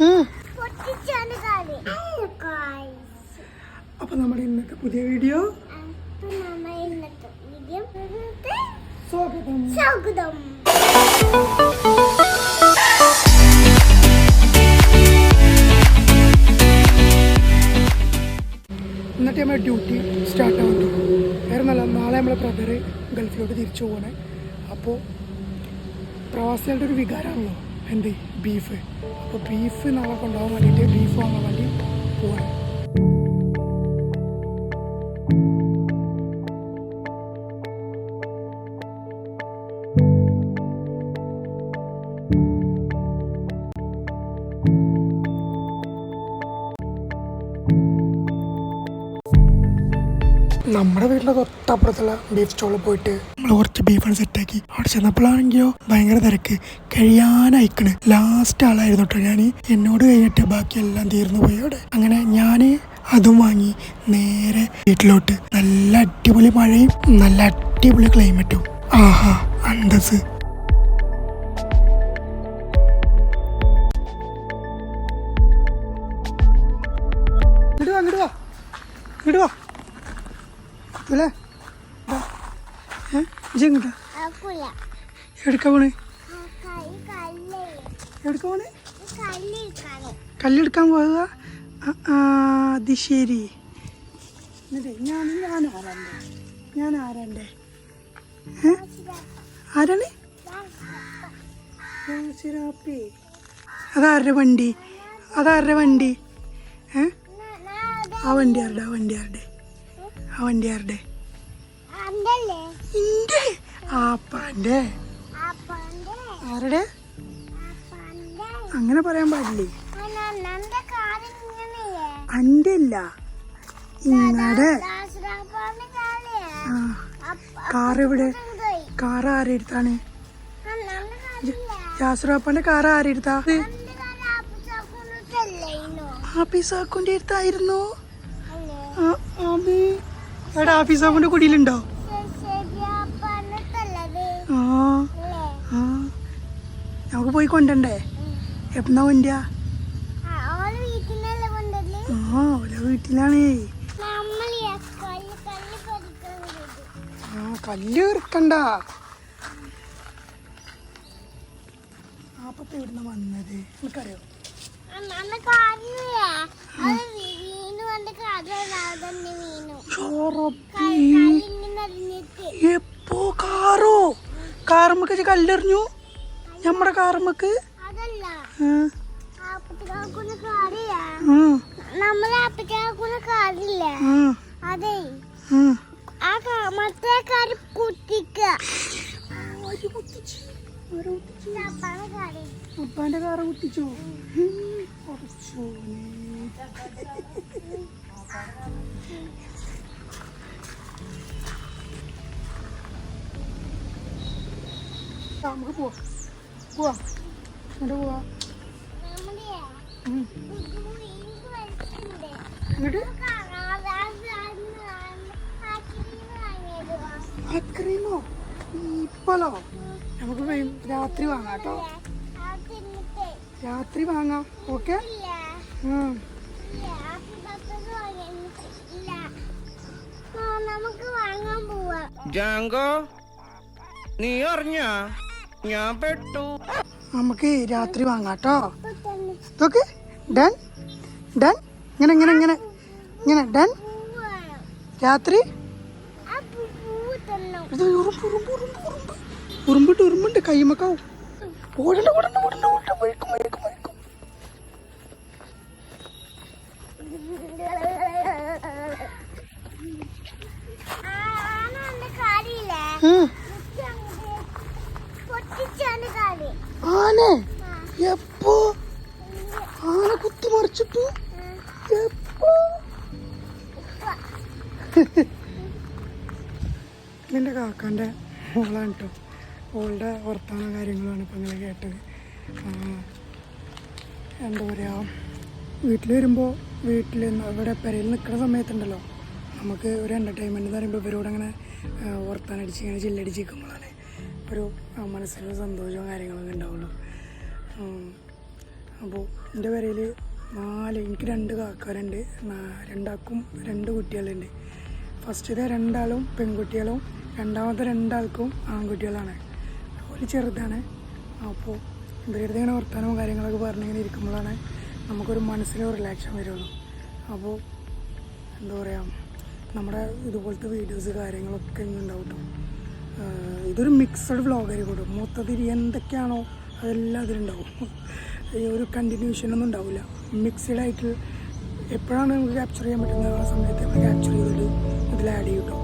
അപ്പൊ നമ്മുടെ ഇന്നത്തെ പുതിയ വീഡിയോ സ്വാഗതം. ഇന്നത്തെ നമ്മുടെ ഡ്യൂട്ടി സ്റ്റാർട്ട് ആവുന്നു. വേറെ നല്ല നാളെ നമ്മളെ ബ്രദർ ഗൾഫിലോട്ട് തിരിച്ചു പോകണേ. അപ്പോൾ പ്രവാസികളുടെ ഒരു വികാരമാണല്ലോ എന്ത് ബീഫ്. അപ്പോൾ ബീഫ് നാളെ കൊണ്ടുപോകാൻ വേണ്ടിയിട്ട് ബീഫ് വാങ്ങാൻ വേണ്ടി പോവാണ്. നമ്മുടെ വീട്ടിലെ തൊട്ടപ്പുറത്തുള്ള ബീഫ് സ്റ്റോളിൽ പോയിട്ട് നമ്മൾ കുറച്ച് ബീഫാണ് സെറ്റാക്കി. അവിടെ ചെന്നപ്പോഴാണെങ്കിലോ ഭയങ്കര തിരക്ക്, കഴിയാനയക്കണ്. ലാസ്റ്റ് ആളായിരുന്നു കേട്ടോ ഞാൻ. എന്നോട് കഴിഞ്ഞിട്ട് ബാക്കിയെല്ലാം തീർന്നു പോയി അവിടെ. അങ്ങനെ ഞാൻ അതും വാങ്ങി നേരെ വീട്ടിലോട്ട്. നല്ല അടിപൊളി മഴയും നല്ല അടിപൊളി ക്ലൈമറ്റും. ആഹാ അന്തസ്. ഇടുവാ അല്ലേ എടുക്കാ പോണേ? എടുക്കാ പോണേ? കല്ലെടുക്കാൻ പോവുക. അത് ശരി. എന്നിട്ട് ഞാൻ ആരാണ്ടേ? ആരാണ്? അതാരുടെ വണ്ടി? ആ വണ്ടി ആരുടെ? ഇന്റെ ആപ്പാന്റെ. ആരുടെ? അങ്ങനെ പറയാൻ പാടില്ലേ. അന്റെ അല്ല, ഇങ്ങടെ. കാർ എവിടെ? കാർ ആരെടുത്താണ്? യാസുറാപ്പാന്റെ കാർ ആരെടുത്താ? ആഫീസാക്കുന്റെ അടുത്തായിരുന്നു. എവിടെ ആഫീസാക്കുന്റെ കുടിയിലുണ്ടോ? നമുക്ക് പോയി കൊണ്ടണ്ടേ? എപ്പന്നാ കൊണ്ടാ? ഓരോ വീട്ടിലാണേ. കല്ല് ഇറക്കണ്ട. ആപ്പത്തെ എവിടുന്ന വന്നത് എനിക്കറിയോ? എപ്പോ കാറുമ്മക്ക് കല്ലെറിഞ്ഞു? നമ്മുടെ കാറുമ്മക്ക് ഉപ്പാന്റെ കാറ് കുത്തിച്ചോ? നമുക്ക് പോവാ. അക്രീമോ? ഇപ്പോഴോ? നമുക്ക് രാത്രി വാങ്ങാം കേട്ടോ. രാത്രി വാങ്ങാം. ഓക്കെ. ജാങ്കോ, നീ അറിഞ്ഞ ഞാൻ പെട്ടു. നമുക്ക് രാത്രി വാങ്ങാം കേട്ടോ. ഓക്കെ. ഡൺ. ഇങ്ങനെ ഡൺ. രാത്രി ഉറുമ്പുണ്ട് കയ്യുമ്മക്കാവും. ഓടണ്ട. ആനെ എപ്പോ? ആന കുത്തി മറിച്ചിട്ടു എപ്പോ? എൻ്റെ കാക്കാൻ്റെ മോളാണ് കേട്ടോ. ഓളുടെ വർത്തമാന കാര്യങ്ങളാണ് ഇപ്പം ഇങ്ങനെ കേട്ടത്. എന്താ പറയുക, വീട്ടിൽ വരുമ്പോൾ ഇവിടെ പെരയിൽ നിൽക്കുന്ന സമയത്തുണ്ടല്ലോ നമുക്ക് ഒരു എൻ്റർടൈൻമെൻറ്റ് എന്ന് പറയുമ്പോൾ ഇവരോട് അങ്ങനെ വർത്താനടിച്ച് ഇങ്ങനെ ചില്ലടിച്ച് നിൽക്കുമ്പോഴാണ് ഒരു മനസ്സിന് സന്തോഷവും കാര്യങ്ങളൊക്കെ ഉണ്ടാവുള്ളൂ. അപ്പോൾ എൻ്റെ പേരയിൽ എനിക്ക് 2 കാക്കാരുണ്ട്. രണ്ടാൾക്കും 2 കുട്ടികളുണ്ട്. ഫസ്റ്റത്തെ 2 ആളും പെൺകുട്ടികളും, രണ്ടാമത്തെ 2 ആൾക്കും ആൺകുട്ടികളാണ്. ഒരു ചെറുതാണ്. അപ്പോൾ ഇവരുടെ ഇങ്ങനെ വർത്തമാനവും കാര്യങ്ങളൊക്കെ പറഞ്ഞിങ്ങനെ ഇരിക്കുമ്പോഴാണ് നമുക്കൊരു മനസ്സിലൊരു റിലാക്ഷൻ വരുള്ളൂ. അപ്പോൾ എന്താ പറയുക, നമ്മുടെ ഇതുപോലത്തെ വീഡിയോസ് കാര്യങ്ങളൊക്കെ ഇങ്ങനെ ഉണ്ടാവും കേട്ടോ. ഇതൊരു മിക്സഡ് വ്ളോഗായിരിക്കും. മൊത്തത്തിൽ എന്തൊക്കെയാണോ അതെല്ലാം അതിലുണ്ടാവും. ഒരു കണ്ടിന്യൂഷനൊന്നും ഉണ്ടാവില്ല. മിക്സഡായിട്ട് എപ്പോഴാണ് നമുക്ക് ക്യാപ്ചർ ചെയ്യാൻ പറ്റുന്നത് ആ സമയത്ത് നമ്മൾ ക്യാപ്ചർ ചെയ്തിട്ട് ഇതിൽ ആഡ് ചെയ്യും കേട്ടോ.